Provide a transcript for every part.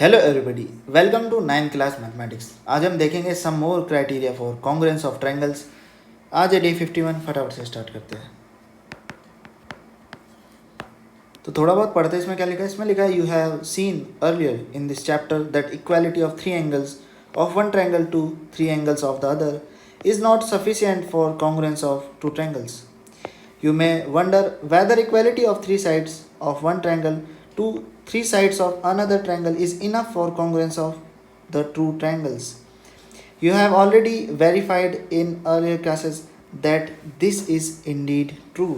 Hello everybody, welcome to 9th class mathematics. आज हम देखेंगे some more criteria for congruence of triangles. आज है डे 51। फटाफट से स्टार्ट करते हैं। तो थोड़ा बहुत पढ़ते हैं। इसमें क्या लिखा है? इसमें लिखा है you have seen earlier in this chapter that equality of three angles of one triangle to three angles of the other is not sufficient for congruence of two triangles. You may wonder whether equality of three sides of one triangle to three sides of another triangle is enough for congruence of the two triangles. You have already verified in earlier classes that this is indeed true.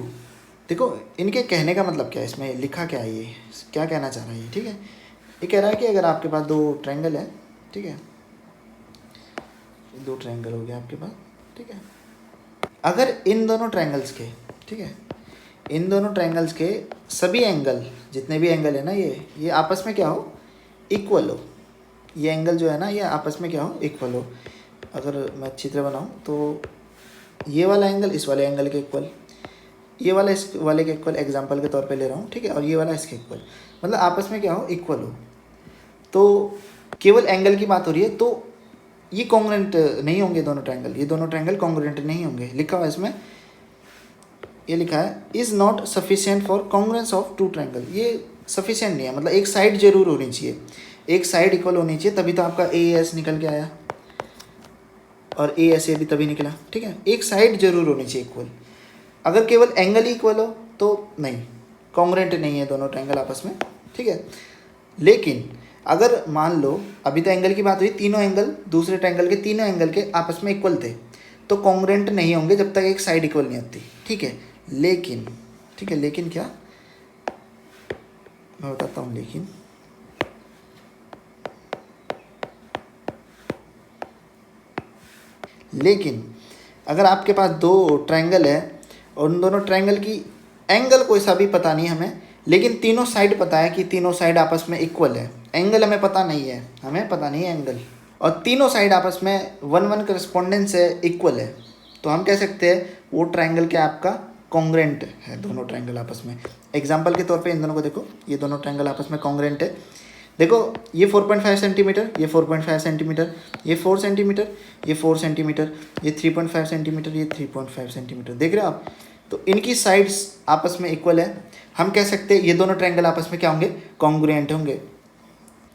देखो इनके कहने का मतलब क्या है, इसमें लिखा क्या है, ये क्या कहना चाह रहा है ये, ठीक है। ये कह रहा है कि अगर आपके पास दो ट्रायंगल है, ठीक है, दो ट्रायंगल हो गया आपके पास, ठीक है। अगर इन दोनों ट्रायंगल्स के, ठीक है, इन दोनों ट्रायंगल्स के सभी एंगल, जितने भी एंगल है ना, ये आपस में क्या हो, इक्वल हो। ये एंगल जो है ना, ये आपस में क्या हो, इक्वल हो। अगर मैं चित्र बनाऊं तो ये वाला एंगल इस वाले एंगल के इक्वल, ये वाला इस वाले के इक्वल, एग्जांपल के तौर पे ले रहा हूँ, ठीक है, और ये वाला इसके इक्वल, मतलब आपस में क्या हो, इक्वल हो। तो केवल एंगल की बात हो रही है, तो ये कॉन्ग्रुएंट नहीं होंगे दोनों ट्रायंगल, ये दोनों ट्रायंगल कॉन्ग्रुएंट नहीं होंगे। लिखा हुआ है इसमें, ये लिखा है is not sufficient for congruence of two triangle. ये सफिशिएंट नहीं है, मतलब एक साइड जरूर होनी चाहिए, एक साइड इक्वल होनी चाहिए, तभी तो आपका ए एस निकल के आया और ए एस ए भी तभी निकला, ठीक है। एक साइड जरूर होनी चाहिए इक्वल। अगर केवल एंगल ही इक्वल हो तो नहीं, कॉन्ग्रुएंट नहीं है दोनों ट्रायंगल आपस में, ठीक है। लेकिन अगर मान लो, अभी तो एंगल की बात हुई, तीनों एंगल, दूसरे ट्रायंगल के तीनों एंगल के आपस में इक्वल थे, तो कॉन्ग्रुएंट नहीं होंगे जब तक एक साइड इक्वल नहीं होती, ठीक है। लेकिन, ठीक है, लेकिन क्या, मैं बताता हूँ। लेकिन अगर आपके पास दो ट्रायंगल है और उन दोनों ट्रायंगल की एंगल कोई सा भी पता नहीं हमें, लेकिन तीनों साइड पता है कि तीनों साइड आपस में इक्वल है। एंगल हमें पता नहीं है, हमें पता नहीं है एंगल, और तीनों साइड आपस में 1-1 करस्पॉन्डेंस है, इक्वल है, तो हम कह सकते हैं वो ट्रायंगल क्या आपका कॉन्ग्रुएंट है, दोनों ट्रायंगल आपस में। एग्जाम्पल के तौर पे इन दोनों को देखो, ये दोनों ट्रायंगल आपस में कॉन्ग्रुएंट है। देखो ये 4.5 सेंटीमीटर, ये 4.5 सेंटीमीटर, ये 4 सेंटीमीटर, ये 4 सेंटीमीटर, ये 3.5 सेंटीमीटर, ये 3.5 सेंटीमीटर, देख रहे हो आप। तो इनकी साइड्स आपस में इक्वल है, हम कह सकते हैं ये दोनों ट्रायंगल आपस में क्या होंगे, कॉन्ग्रुएंट होंगे।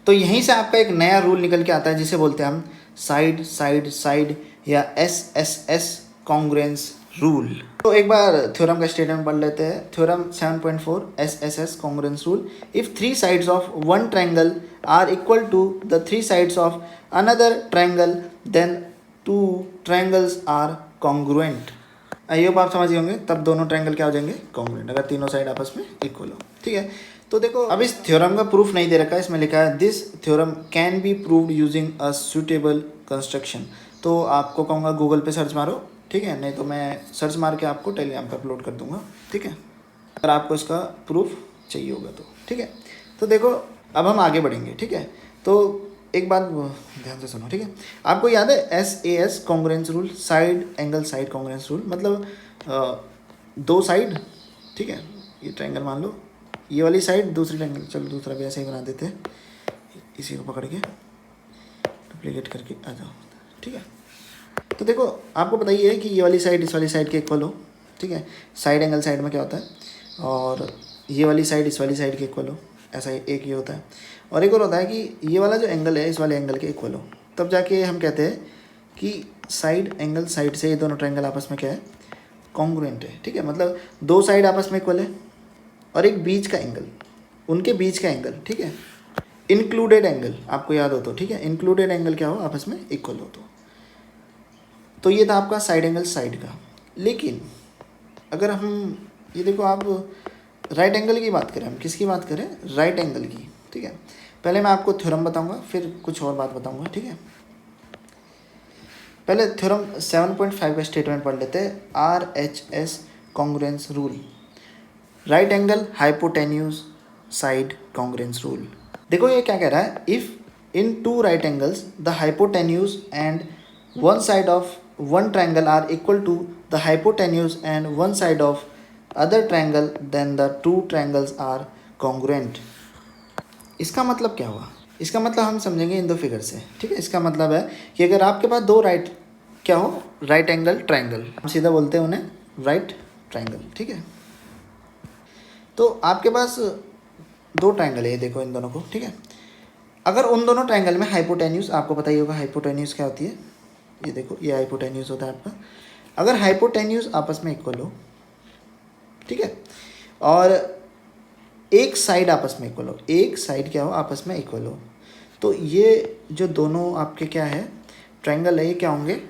तो यहीं से आपका एक नया रूल निकल के आता है, जिसे बोलते हैं हम साइड साइड साइड या SSS कॉन्ग्रुएंस रूल। तो एक बार थ्योरम का स्टेटमेंट पढ़ लेते हैं। Theorem 7.4 SSS congruence rule, if three sides of one triangle are equal to the three sides of another triangle then two triangles are congruent. I hope आप समझ गए होंगे, तब दोनों ट्रायंगल क्या हो जाएंगे, कॉन्ग्रुएंट, अगर तीनों साइड आपस में इक्वल हो, ठीक है। तो देखो अब इस थ्योरम का प्रूफ नहीं दे रखा है, इसमें लिखा है this theorem can be proved using a suitable construction. तो आपको कहूँगा गूगल पे सर्च मारो, ठीक है, नहीं तो मैं सर्च मार के आपको टेलीग्राम पे अपलोड कर दूंगा, ठीक है, अगर आपको इसका प्रूफ चाहिए होगा तो, ठीक है। तो देखो अब हम आगे बढ़ेंगे, ठीक है। तो एक बात ध्यान से सुनो, ठीक है। आपको याद है SAS congruence rule, side angle side congruence rule, मतलब दो साइड, ठीक है, ये ट्रायंगल मान लो, ये वाली साइड दूसरी ट्रायंगल, चलो दूसरा भी ऐसे ही बना देते हैं, इसी को पकड़ के डुप्लीकेट करके आ जाओ, ठीक है। तो देखो आपको पता ही है कि ये वाली साइड इस वाली साइड के इक्वल हो, ठीक है। साइड एंगल साइड में क्या होता है, और ये वाली साइड इस वाली साइड के इक्वल हो, ऐसा एक ये होता है। और एक और होता है कि ये वाला जो एंगल है इस वाले एंगल के इक्वल हो, तब जाके हम कहते हैं कि साइड एंगल साइड से ये दोनों ट्रायंगल आपस में क्या है, कॉन्ग्रुएंट है, ठीक है। मतलब दो साइड आपस में इक्वल है और एक बीच का एंगल, उनके बीच का एंगल, ठीक है, इंक्लूडेड एंगल, आपको याद हो तो, ठीक है, इंक्लूडेड एंगल क्या हो, आपस में इक्वल हो। तो ये था आपका साइड एंगल साइड का। लेकिन अगर हम ये देखो, आप राइट एंगल की बात करें, हम किसकी बात करें, राइट एंगल की, ठीक है। पहले मैं आपको थ्योरम बताऊंगा, फिर कुछ और बात बताऊंगा, ठीक है। पहले थ्योरम 7.5 का स्टेटमेंट पढ़ लेते हैं, RHS congruence rule, right angle hypotenuse side congruence rule. देखो ये क्या कह रहा है, if in two right angles the hypotenuse and one side of one triangle are equal to the hypotenuse and one side of other triangle, then the two triangles are congruent. इसका मतलब क्या हुआ, इसका मतलब हम समझेंगे इन दो फिगर से, ठीक है। इसका मतलब है कि अगर आपके पास दो राइट क्या हो, राइट एंगल ट्रायंगल, हम सीधा बोलते हैं उन्हें राइट ट्रायंगल, ठीक है। तो आपके पास दो ट्रायंगल है, ये देखो इन दोनों को, ठीक है। अगर उन दोनों ट्रायंगल में हाइपोटेन्यूज, आपको पता ही होगा हाइपोटेन्यूज क्या होती है, ये देखो ये हाइपोटेन्यूज होता है आपका। अगर हाइपोटेन्यूज आपस में इक्वल हो, ठीक है, और एक साइड आपस में इक्वल हो, एक साइड क्या हो आपस में इक्वल हो, तो ये जो दोनों आपके क्या है ट्रायंगल है, ये क्या होंगे,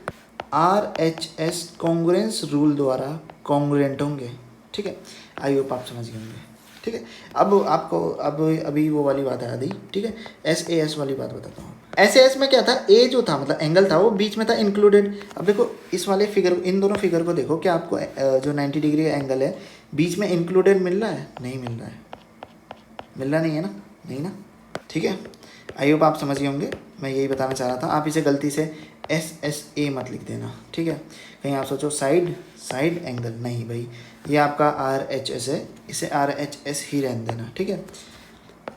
RHS कॉन्ग्रुएंस रूल द्वारा कॉन्ग्रुएंट होंगे, ठीक है। आई होप आप समझ गए होंगे, ठीक है। अब आपको अभी वो वाली बात याद आई, ठीक है। SAS वाली बात बताता हूँ। SAS में क्या था, ए जो था मतलब एंगल था वो बीच में था इंक्लूडेड। अब देखो इस वाले फिगर, इन दोनों फिगर को देखो, क्या आपको जो 90 डिग्री का एंगल है बीच में इंक्लूडेड मिल रहा है, नहीं मिल रहा है, मिल रहा नहीं है ना, नहीं ना, ठीक है। आई होप आप समझ गए होंगे, मैं यही बताना चाह रहा था। आप इसे गलती से SSA मत लिख देना, ठीक है। कहीं आप सोचो साइड एंगल, नहीं भाई, ये आपका RHS है, इसे RHS ही रहने देना, ठीक है।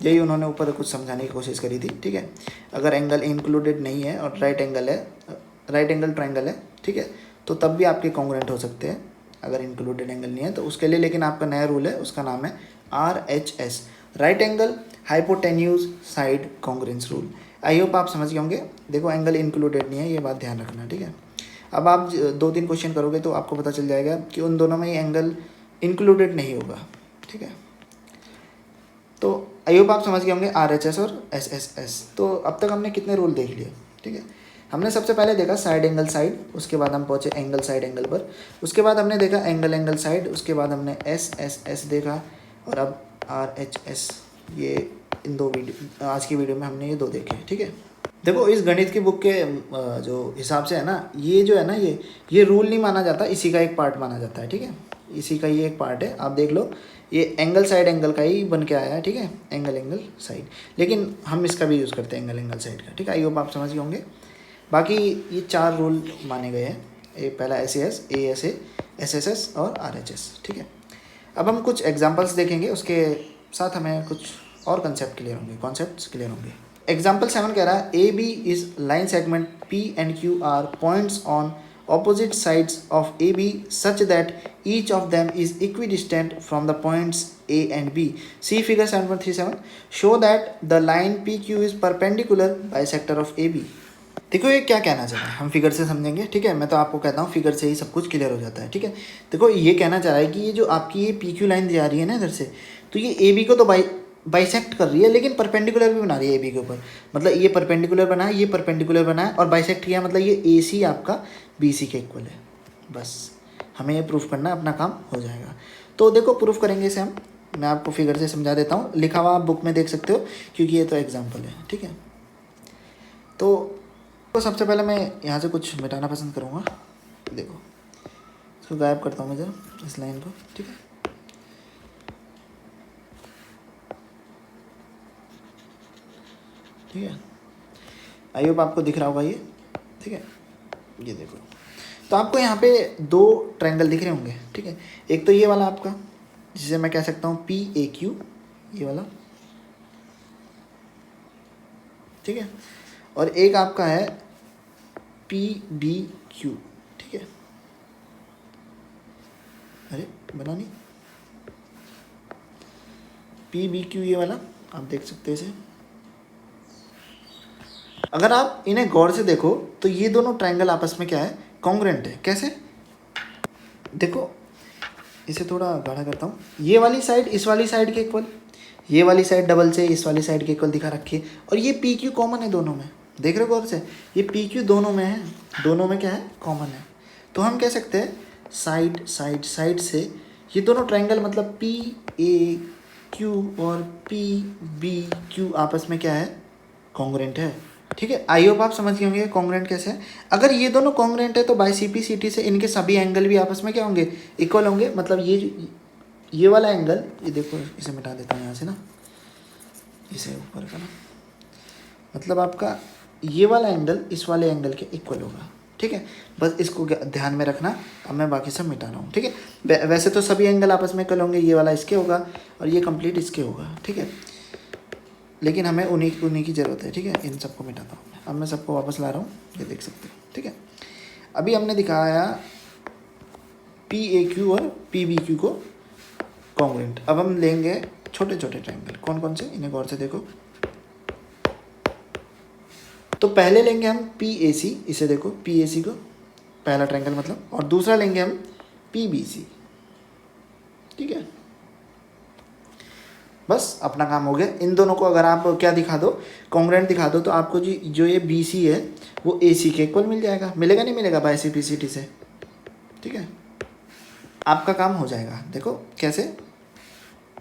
यही उन्होंने ऊपर कुछ समझाने की कोशिश करी थी, ठीक है। अगर एंगल इंक्लूडेड नहीं है और राइट एंगल ट्रायंगल है, ठीक है, तो तब भी आपके कॉन्ग्रुएंट हो सकते हैं, अगर इंक्लूडेड एंगल नहीं है तो उसके लिए। लेकिन आपका नया रूल है, उसका नाम है RHS, right angle hypotenuse side congruence rule. आई होप आप समझ गए होंगे। देखो एंगल इंक्लूडेड नहीं है, ये बात ध्यान रखना, ठीक है। अब आप 2-3 क्वेश्चन करोगे तो आपको पता चल जाएगा कि उन दोनों में ये एंगल इंक्लूडेड नहीं होगा, ठीक है। तो आई होप आप समझ गए होंगे RHS और SSS। तो अब तक हमने कितने रूल देख लिए, ठीक है। हमने सबसे पहले देखा साइड एंगल साइड, उसके बाद हम पहुँचे एंगल साइड एंगल पर, उसके बाद हमने देखा एंगल साइड, उसके बाद हमने SSS देखा, और अब RHS। ये इन दो वीडियो, आज की वीडियो में हमने ये दो देखे, ठीक है। देखो इस गणित की बुक के जो हिसाब से है ना, ये जो है ना, ये रूल नहीं माना जाता, इसी का एक पार्ट माना जाता है, ठीक है। इसी का ये एक पार्ट है, आप देख लो, ये एंगल साइड एंगल का ही बन के आया है, ठीक है, एंगल साइड। लेकिन हम इसका भी यूज़ करते हैं एंगल साइड का, ठीक है। आई होप आप समझ गए होंगे। बाकी ये 4 रूल माने गए हैं, ये पहला SAS, ASA, SSS और RHS, ठीक है। अब हम कुछ एग्जाम्पल्स देखेंगे, उसके साथ हमें कुछ और कंसेप्ट क्लियर होंगे, कॉन्सेप्ट्स क्लियर होंगे। एग्जाम्पल 7 कह रहा है AB is line segment P and Q are points on opposite sides of AB such that each of them is equidistant from the points A and B. See figure 7.37. Show that the line PQ is perpendicular bisector of AB. देखो ये क्या कहना चाह रहा है, हम figure से समझेंगे, ठीक है। मैं तो आपको कहता हूँ फिगर से ही सब कुछ क्लियर हो जाता है, ठीक है। देखो ये कहना चाह रहा है कि ये जो आपकी ये PQ लाइन जा रही है ना इधर से, तो ये AB को तो बाइसेक्ट कर रही है, लेकिन परपेंडिकुलर भी बना रही है AB के ऊपर। मतलब ये परपेंडिकुलर बना है, ये परपेंडिकुलर बना है और बाइसेक्ट किया, मतलब ये AC आपका BC के इक्वल है। बस हमें ये प्रूफ करना, अपना काम हो जाएगा। तो देखो प्रूफ करेंगे इसे हम, मैं आपको फिगर से समझा देता हूँ, लिखा हुआ आप बुक में देख सकते हो, क्योंकि ये तो एग्जाम्पल है, ठीक है। तो सबसे पहले मैं यहाँ से कुछ मिटाना पसंद करूँगा। देखो इसको गायब करता हूँ मैं जरा, इस लाइन को, ठीक है। ठीक है, आई होप आपको दिख रहा होगा ये, ठीक है। ये देखो, तो आपको यहाँ पे 2 ट्रायंगल दिख रहे होंगे, ठीक है। एक तो ये वाला आपका, जिसे मैं कह सकता हूँ PAQ, ये वाला, ठीक है। और एक आपका है PBQ, ठीक है। अरे बना नहीं, PBQ ये वाला आप देख सकते हैं इसे। अगर आप इन्हें गौर से देखो तो ये दोनों ट्रायंगल आपस में क्या है, कॉन्ग्रुएंट है। कैसे, देखो इसे थोड़ा गाढ़ा करता हूँ, ये वाली साइड इस वाली साइड के इक्वल, ये वाली साइड डबल से इस वाली साइड के इक्वल दिखा रखी है, और ये PQ कॉमन है दोनों में, देख रहे हो गौर से, ये PQ दोनों में है, दोनों में क्या है, कॉमन है। तो हम कह सकते हैं साइड से ये दोनों ट्रायंगल मतलब PAQ और PBQ आपस में क्या है, कॉन्ग्रुएंट है, ठीक है। आई होप आप समझ गए होंगे कॉन्ग्रुएंट कैसे है। अगर ये दोनों कॉन्ग्रुएंट है तो बाय CP/CT से इनके सभी एंगल भी आपस में क्या होंगे, इक्वल होंगे। मतलब ये वाला एंगल, ये देखो इसे मिटा देता हूँ यहाँ से ना, इसे ऊपर का ना, मतलब आपका ये वाला एंगल इस वाले एंगल के इक्वल होगा, ठीक है। बस इसको ध्यान में रखना। अब मैं बाकी सब मिटा रहा हूँ, ठीक है। वैसे तो सभी एंगल आपस में इक्वल होंगे, ये वाला इसके होगा और ये कंप्लीट इसके होगा, ठीक है। लेकिन हमें उन्हीं उन्हीं की ज़रूरत है, ठीक है। इन सबको मिटाता हूँ अब मैं सबको वापस ला रहा हूँ, ये देख सकते हो, ठीक है। अभी हमने दिखाया पी ए क्यू और पी बी क्यू को कॉन्ग्रुएंट। अब हम लेंगे छोटे छोटे ट्रायंगल। कौन कौन से, इन्हें गौर से देखो। तो पहले लेंगे हम पी ए सी, इसे देखो पी ए सी को, पहला ट्रायंगल मतलब, और दूसरा लेंगे हम पी बी सी, ठीक है। बस अपना काम हो गया। इन दोनों को अगर आप क्या दिखा दो, कॉन्ग्रुएंट दिखा दो, तो आपको जी जो ये बी सी है वो ए सी के इक्वल मिल जाएगा। मिलेगा नहीं मिलेगा बायसिपिसिटी से, ठीक है। आपका काम हो जाएगा। देखो कैसे,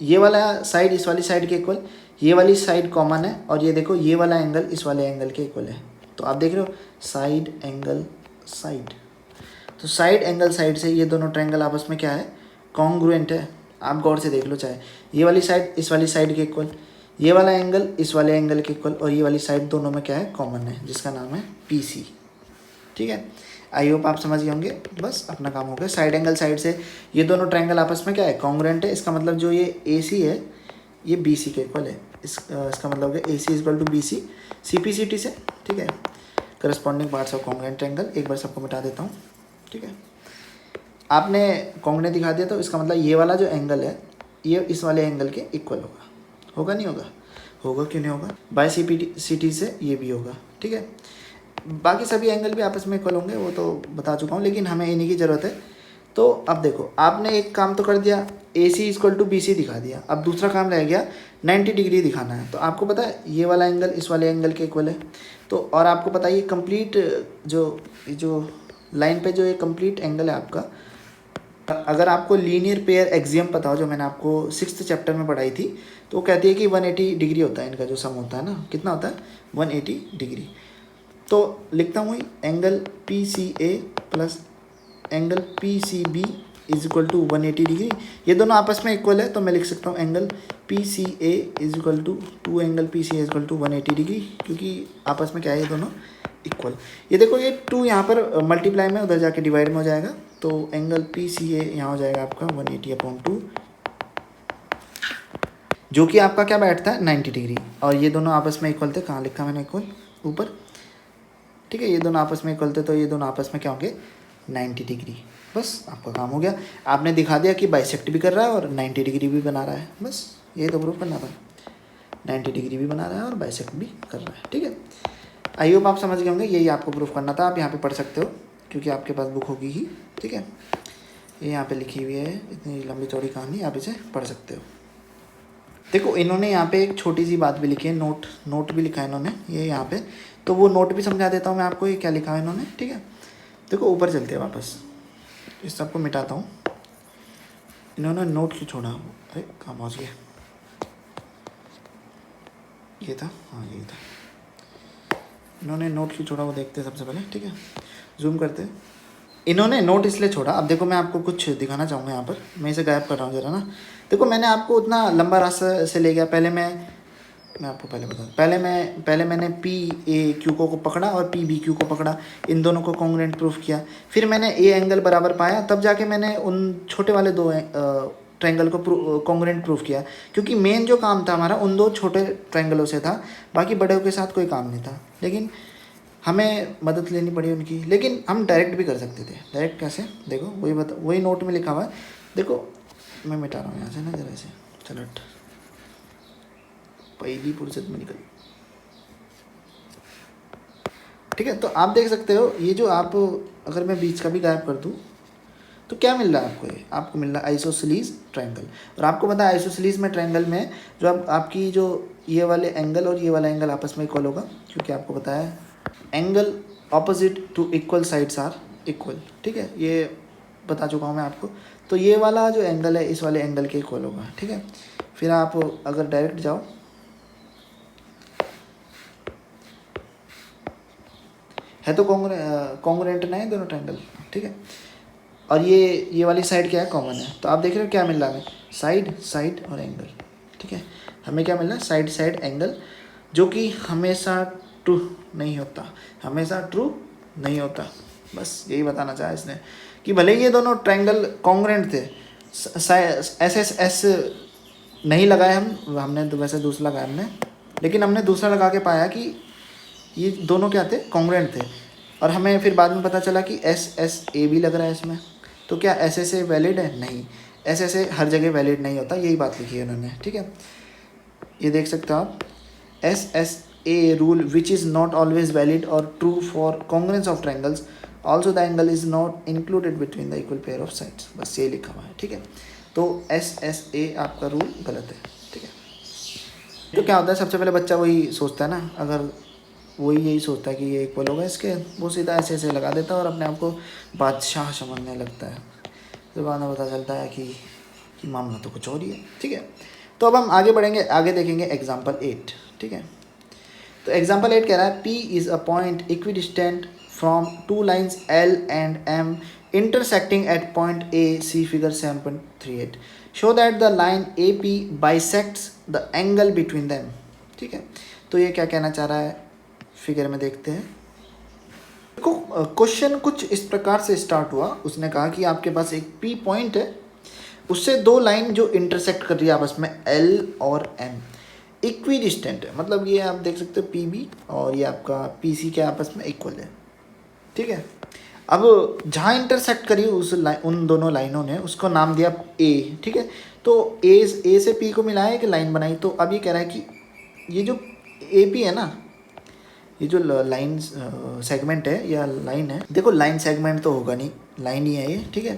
ये वाला साइड इस वाली साइड के इक्वल, ये वाली साइड कॉमन है, और ये देखो ये वाला एंगल इस वाले एंगल के इक्वल है। तो आप देख रहे हो साइड एंगल साइड, तो साइड एंगल साइड से ये दोनों ट्रायंगल आपस में क्या है, कॉन्ग्रुएंट है। आप गौर से देख लो, चाहे ये वाली साइड इस वाली साइड के इक्वल, ये वाला एंगल इस वाले एंगल के इक्वल, और ये वाली साइड दोनों में क्या है, कॉमन है, जिसका नाम है पी सी, ठीक है। आई होप आप समझ गए होंगे। बस अपना काम हो गया। साइड एंगल साइड से ये दोनों ट्रायंगल आपस में क्या है, कॉन्ग्रुएंट है। इसका मतलब जो ये ए सी है ये बी सी के इक्वल है। इसका मतलब हो गया A C equal to B C, C P C T से, ठीक है। Corresponding parts of congruent triangle, एक बार सबको मिटा देता हूँ, ठीक है। आपने कॉन्ग्रुएंट दिखा दिया, तो इसका मतलब ये वाला जो एंगल है ये इस वाले एंगल के इक्वल होगा। होगा नहीं होगा, होगा, क्यों नहीं होगा, by C P C T से ये भी होगा, ठीक है। बाकी सभी एंगल भी आपस में इक्वल होंगे, वो तो बता चुका हूँ, लेकिन हमें इन्हीं की ज़रूरत है। तो अब देखो, आपने एक काम तो कर दिया, ए सी इक्वल टू बी सी दिखा दिया। अब दूसरा काम रह गया 90 डिग्री दिखाना है। तो आपको पता है ये वाला एंगल इस वाले एंगल के इक्वल है। तो और आपको पता है ये कंप्लीट जो लाइन पे जो ये कंप्लीट एंगल है आपका, अगर आपको लीनियर पेयर एक्सियम पता हो, जो मैंने आपको 6th चैप्टर में पढ़ाई थी, तो वो कहती है कि 180 डिग्री होता है इनका जो सम होता है ना, कितना होता है, 180 डिग्री। तो लिखता हूँ angle P C A plus angle P C B is equal to 180 degree. ये दोनों आपस में इक्वल है, तो मैं लिख सकता हूँ angle P C A is equal to 2 angle P C A is equal to 180 degree, क्योंकि आपस में क्या है, ये दोनों इक्वल। ये देखो ये 2 यहाँ पर मल्टीप्लाई में, उधर जाके डिवाइड में हो जाएगा। तो एंगल पी सी ए यहाँ हो जाएगा आपका 180/2, जो कि आपका क्या बैठता है, 90 डिग्री। और ये दोनों आपस में इक्वल थे, कहाँ लिखा मैंने इक्वल, ऊपर, ठीक है। ये दोनों आपस में इक्वल थे, तो ये दोनों आपस में क्या होंगे, 90 डिग्री। बस आपका काम हो गया। आपने दिखा दिया कि बाइसेक्ट भी कर रहा है और 90 डिग्री भी बना रहा है। बस यही तो प्रूफ करना था, 90 डिग्री भी बना रहा है और बाइसेक्ट भी कर रहा है, ठीक है। आई होप आप समझ गए होंगे, यही आपको प्रूफ करना था। आप यहाँ पे पढ़ सकते हो, क्योंकि आपके पास बुक होगी ही, ठीक है। ये यहाँ पे लिखी हुई है, इतनी लंबी चौड़ी कहानी, आप इसे पढ़ सकते हो। देखो इन्होंने यहाँ पे एक छोटी सी बात भी लिखी है, नोट भी लिखा है इन्होंने, ये यहाँ पे, तो वो नोट भी समझा देता हूँ मैं आपको, ये क्या लिखा है इन्होंने, ठीक है। देखो ऊपर चलते हैं वापस, इस सबको मिटाता हूँ। इन्होंने नोट क्यों छोड़ा, अरे कहाँ पहुँच गया, ये था, हाँ यही था। इन्होंने नोट क्यों छोड़ा वो देखते हैं सबसे पहले, ठीक है। जूम करते हैं। इन्होंने नोट इसलिए छोड़ा, अब देखो मैं आपको कुछ दिखाना चाहूँगा यहाँ पर, मैं इसे गायब कर रहा हूँ ज़रा ना। देखो मैंने आपको उतना लंबा रास्ता से ले गया। पहले मैं आपको पहले बता दूँ, पहले मैंने पी ए क्यू को पकड़ा और पी बी क्यू को पकड़ा, इन दोनों को कॉन्ग्रुएंट प्रूफ किया। फिर मैंने ए एंगल बराबर पाया, तब जाके मैंने उन छोटे वाले 2 ट्रायंगल को कॉन्ग्रुएंट प्रूफ किया, क्योंकि मेन जो काम था हमारा उन 2 छोटे ट्रायंगलों से था, बाकी बड़े के साथ कोई काम नहीं था। लेकिन हमें मदद लेनी पड़ी उनकी, लेकिन हम डायरेक्ट भी कर सकते थे। डायरेक्ट कैसे, देखो वही नोट में लिखा हुआ है। देखो मैं मिटा रहा हूँ यहाँ से ना जरा से, चलो पहली फुर्सत में निकल, ठीक है। तो आप देख सकते हो, ये जो आप, अगर मैं बीच का भी गायब कर दूँ तो क्या मिल रहा है आपको, ये आपको मिल रहा है आइसोसेलेस ट्रायंगल। और आपको पता है आइसोसेलेस में ट्रायंगल में जो आपकी जो ये वाले एंगल और ये वाला एंगल आपस में इक्वल होगा, क्योंकि आपको पता है angle opposite to equal sides are equal, ठीक है। ये बता चुका हूँ मैं आपको। तो ये वाला जो एंगल है इस वाले एंगल के इक्वल होगा, ठीक है। फिर आप अगर डायरेक्ट जाओ, है तो कॉन्ग्रुएंट ना है दोनों ट्रायंगल, ठीक है। और ये वाली साइड क्या है, कॉमन है। तो आप देख रहे हो क्या मिल रहा है, साइड और एंगल, ठीक है। हमें क्या मिल रहा है, साइड एंगल, जो कि हमेशा ट्रू नहीं होता, बस यही बताना चाहा इसने, कि भले ही ये दोनों ट्रायंगल कॉन्ग्रुएंट थे, एस नहीं लगाए हमने तो वैसे दूसरा लगाया हमने, लेकिन हमने दूसरा लगा के पाया कि ये दोनों क्या थे, कॉन्ग्रुएंट थे। और हमें फिर बाद में पता चला कि एस एस ए भी लग रहा है इसमें, तो क्या एस एस ए वैलिड है? नहीं, एस एस ए हर जगह वैलिड नहीं होता, यही बात लिखी है उन्होंने, ठीक है। ये देख सकते हो आप, S S A rule which is not always valid और true for congruence of triangles, also the angle is not included between the equal pair of sides, बस ये लिखा हुआ है, ठीक है। तो एस एस ए आपका रूल गलत है, ठीक है। तो क्या होता है, सबसे पहले बच्चा वही सोचता है ना, अगर वही यही सोचता है कि ये इक्वल होगा इसके, वो सीधा ऐसे ऐसे लगा देता है और अपने आप को बादशाह समझने लगता है। तो बाद में पता चलता है कि मामला तो कुछ और ही है, ठीक है। तो अब हम आगे बढ़ेंगे, आगे देखेंगे एग्जाम्पल 8, ठीक है। तो एग्जाम्पल 8 कह रहा है, P is a point equidistant from two lines L and M intersecting at point A, see figure 7.38. Show that the line AP bisects the angle between them, ठीक है। तो ये क्या कहना चाह रहा है, फिगर में देखते हैं। देखो क्वेश्चन कुछ इस प्रकार से स्टार्ट हुआ, उसने कहा कि आपके पास एक P पॉइंट है, उससे दो लाइन जो इंटरसेक्ट कर रही है आपस में L और M, इक्विडिस्टेंट है, मतलब ये आप देख सकते हो PB और ये आपका PC के आपस में इक्वल है, ठीक है। अब जहाँ इंटरसेक्ट करी उन दोनों लाइनों ने उसको नाम दिया A, ठीक है। तो ए से P को मिलाया एक लाइन बनाई। तो अब ये कह रहा है कि ये जो AP है ना, ये जो लाइन सेगमेंट है या लाइन है, देखो लाइन सेगमेंट तो होगा नहीं, लाइन ही है ये, ठीक है।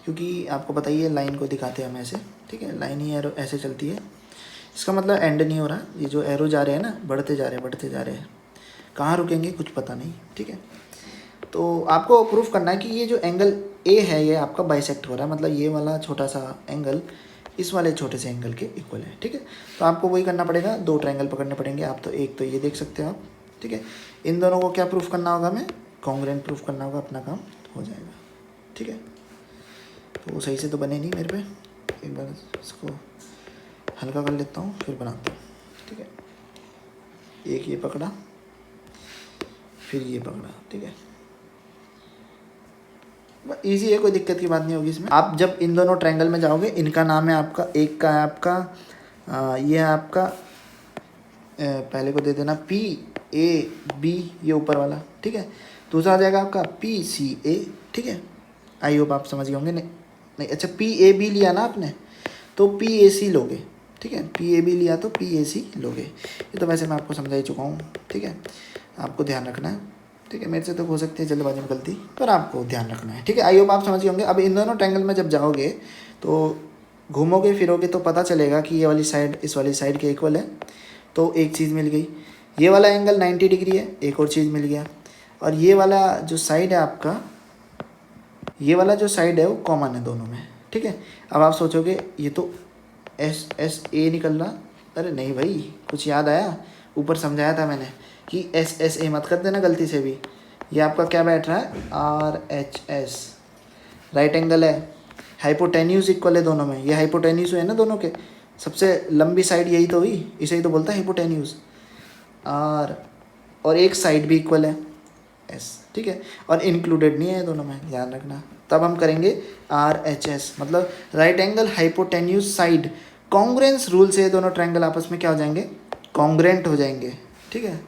क्योंकि आपको पता ही है लाइन को दिखाते हैं हम ऐसे, ठीक है, लाइन ही एरो ऐसे चलती है, इसका मतलब एंड नहीं हो रहा। ये जो एरो जा रहे हैं ना, बढ़ते जा रहे हैं, कहाँ रुकेंगे कुछ पता नहीं, ठीक है। तो आपको प्रूफ करना है कि ये जो एंगल ए है ये आपका बाइसेक्ट हो रहा है, मतलब ये वाला छोटा सा एंगल इस वाले छोटे से एंगल के इक्वल है, ठीक है। तो आपको वही करना पड़ेगा, दो ट्रायंगल पकड़ने पड़ेंगे आप। तो एक तो ये देख सकते हो आप, ठीक है। इन दोनों को क्या प्रूफ करना होगा, हमें कॉन्ग्रुएंट प्रूफ करना होगा, अपना काम हो जाएगा, ठीक है। तो वो सही से तो बने नहीं मेरे पे, एक बार इसको हल्का कर लेता हूँ फिर बनाता हूँ, ठीक है। एक ये पकड़ा, फिर ये पकड़ा, ठीक है। इजी है, कोई दिक्कत की बात नहीं होगी इसमें। आप जब इन दोनों ट्रायंगल में जाओगे, इनका नाम है आपका, एक का है आपका ये है आपका, पहले को दे देना PAB, ये ऊपर वाला, ठीक है। दूसरा आ जाएगा आपका PCA, ठीक है। आई होप आप समझ गए होंगे। नहीं अच्छा, PAB लिया ना आपने तो PAC लोगे, ठीक है। PAB लिया तो PAC लोगे। ये तो वैसे मैं आपको समझा ही चुका हूँ, ठीक है। आपको ध्यान रखना है, ठीक है। मेरे से तो हो सकती है जल्दबाजी में गलती, पर आपको ध्यान रखना है, ठीक है। आई होप आप समझ गए होंगे। अब इन दोनों ट्रायंगल में जब जाओगे तो घूमोगे फिरोगे तो पता चलेगा कि ये वाली साइड इस वाली साइड के इक्वल है। तो एक चीज़ मिल गई, ये वाला एंगल 90 डिग्री है, एक और चीज़ मिल गया। और ये वाला जो साइड है आपका, ये वाला जो साइड है वो कॉमन है दोनों में, ठीक है। अब आप सोचोगे ये तो SSA निकल रहा, अरे नहीं भाई, कुछ याद आया, ऊपर समझाया था मैंने कि SSA मत कर देना गलती से भी। ये आपका क्या बैठ रहा है, RHS, राइट एंगल है, हाइपोटेन्यूज इक्वल है दोनों में। ये हाइपोटेन्यूज है ना दोनों के, सबसे लंबी साइड यही तो हुई, इसे ही तो बोलता है हाइपोटेन्यूज। और एक साइड भी इक्वल है S, ठीक है। और इंक्लूडेड नहीं है दोनों में, ध्यान रखना। तब हम करेंगे RHS, मतलब right angle hypotenuse side. Congruence rule से दोनों ट्रायंगल आपस में क्या हो जाएंगे, कॉन्ग्रुएंट हो जाएंगे, ठीक है।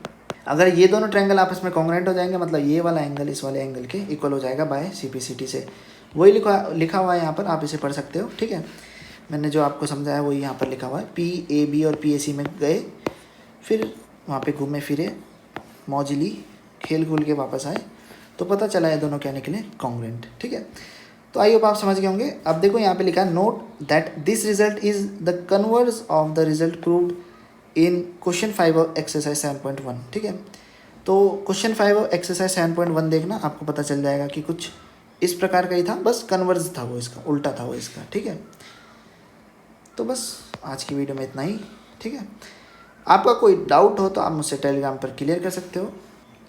अगर ये दोनों ट्रायंगल आपस में कॉन्ग्रुएंट हो जाएंगे, मतलब ये वाला एंगल इस वाले एंगल के इक्वल हो जाएगा बाय CPCT से। वही लिखा हुआ है यहाँ पर, आप इसे पढ़ सकते हो, ठीक है। मैंने जो आपको समझाया वही यहाँ पर लिखा हुआ है। PAB और PAC में गए, फिर वहाँ पे घूमे फिरे, मौजिली खेल खूल के वापस आए, तो पता चला है दोनों क्या निकले, कॉन्ग्रुएंट, ठीक है। तो आई होप आप समझ गए होंगे। अब देखो यहाँ पे लिखा है, note that this result is the converse of the result proved in question 5 of exercise 7.1, ठीक है। तो क्वेश्चन 5 ऑफ एक्सरसाइज 7.1 देखना, आपको पता चल जाएगा कि कुछ इस प्रकार का ही था, बस कन्वर्स था वो इसका, उल्टा था वो इसका, ठीक है। तो बस आज की वीडियो में इतना ही, ठीक है। आपका कोई डाउट हो तो आप मुझसे टेलीग्राम पर क्लियर कर सकते हो।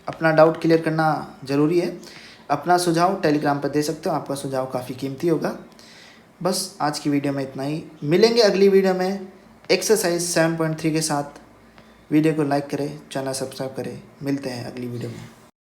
अपना डाउट क्लियर करना ज़रूरी है। अपना सुझाव टेलीग्राम पर दे सकते हो, आपका सुझाव काफ़ी कीमती होगा। बस आज की वीडियो में इतना ही, मिलेंगे अगली वीडियो में एक्सरसाइज 7.3 के साथ। वीडियो को लाइक करें, चैनल सब्सक्राइब करें, मिलते हैं अगली वीडियो में।